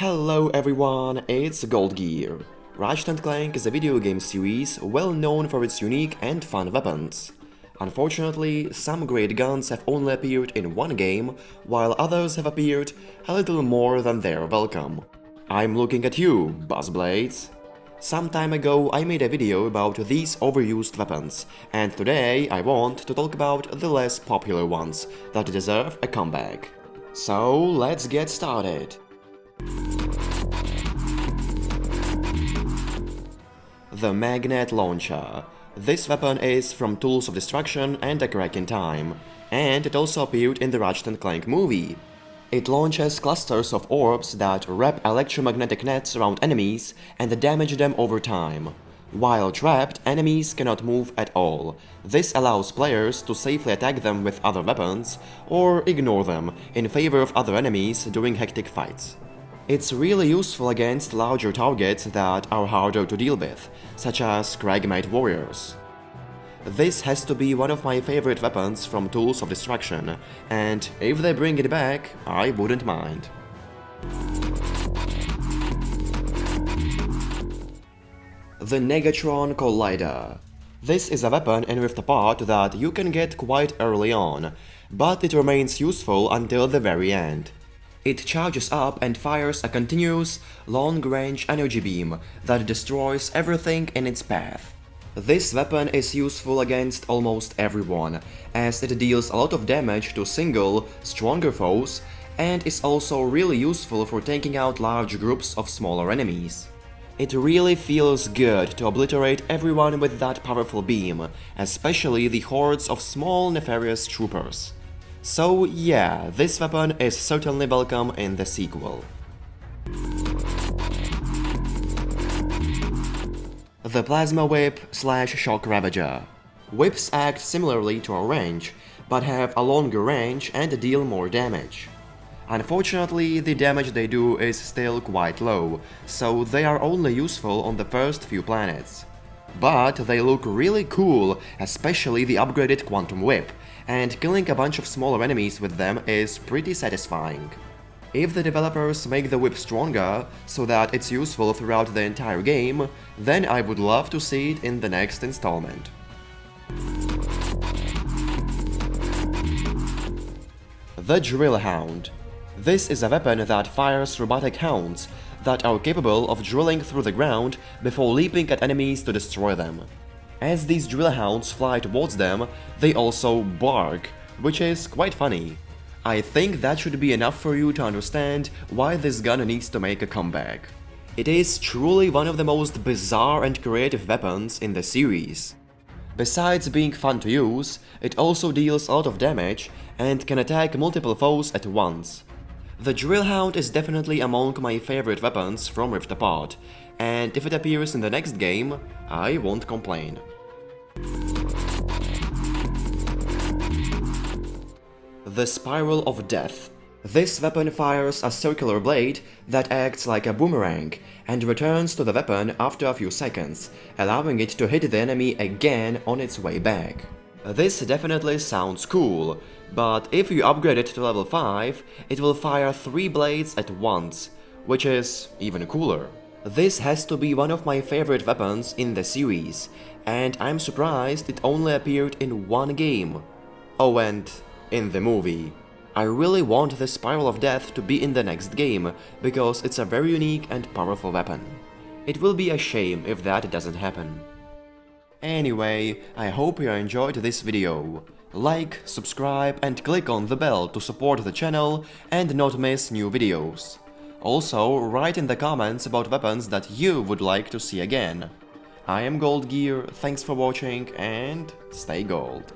Hello everyone, it's Gold Gear. Ratchet and Clank is a video game series well known for its unique and fun weapons. Unfortunately, some great guns have only appeared in one game, while others have appeared a little more than their welcome. I'm looking at you, Buzzblades. Some time ago I made a video about these overused weapons, and today I want to talk about the less popular ones that deserve a comeback. So let's get started. The Magnet Launcher. This weapon is from Tools of Destruction and A Crack in Time, and it also appeared in the Ratchet and Clank movie. It launches clusters of orbs that wrap electromagnetic nets around enemies and damage them over time. While trapped, enemies cannot move at all. This allows players to safely attack them with other weapons, or ignore them in favor of other enemies during hectic fights. It's really useful against larger targets that are harder to deal with, such as Cragmite warriors. This has to be one of my favorite weapons from Tools of Destruction, and if they bring it back, I wouldn't mind. The Negatron Collider. This is a weapon in Rift Apart that you can get quite early on, but it remains useful until the very end. It charges up and fires a continuous, long-range energy beam that destroys everything in its path. This weapon is useful against almost everyone, as it deals a lot of damage to single, stronger foes, and is also really useful for taking out large groups of smaller enemies. It really feels good to obliterate everyone with that powerful beam, especially the hordes of small nefarious troopers. So yeah, this weapon is certainly welcome in the sequel. The Plasma Whip/Shock Ravager. Whips act similarly to a wrench, but have a longer range and deal more damage. Unfortunately, the damage they do is still quite low, so they are only useful on the first few planets. But they look really cool, especially the upgraded Quantum Whip, and killing a bunch of smaller enemies with them is pretty satisfying. If the developers make the whip stronger, so that it's useful throughout the entire game, then I would love to see it in the next installment. The Drill Hound. This is a weapon that fires robotic hounds that are capable of drilling through the ground before leaping at enemies to destroy them. As these drill hounds fly towards them, they also bark, which is quite funny. I think that should be enough for you to understand why this gun needs to make a comeback. It is truly one of the most bizarre and creative weapons in the series. Besides being fun to use, it also deals a lot of damage and can attack multiple foes at once. The Drill Hound is definitely among my favorite weapons from Rift Apart, and if it appears in the next game, I won't complain. The Spiral of Death. This weapon fires a circular blade that acts like a boomerang and returns to the weapon after a few seconds, allowing it to hit the enemy again on its way back. This definitely sounds cool, but if you upgrade it to level 5, it will fire 3 blades at once, which is even cooler. This has to be one of my favorite weapons in the series, and I'm surprised it only appeared in one game. Oh, and in the movie. I really want the Spiral of Death to be in the next game, because it's a very unique and powerful weapon. It will be a shame if that doesn't happen. Anyway, I hope you enjoyed this video. Like, subscribe and click on the bell to support the channel and not miss new videos. Also, write in the comments about weapons that you would like to see again. I am Gold Gear, thanks for watching and stay gold.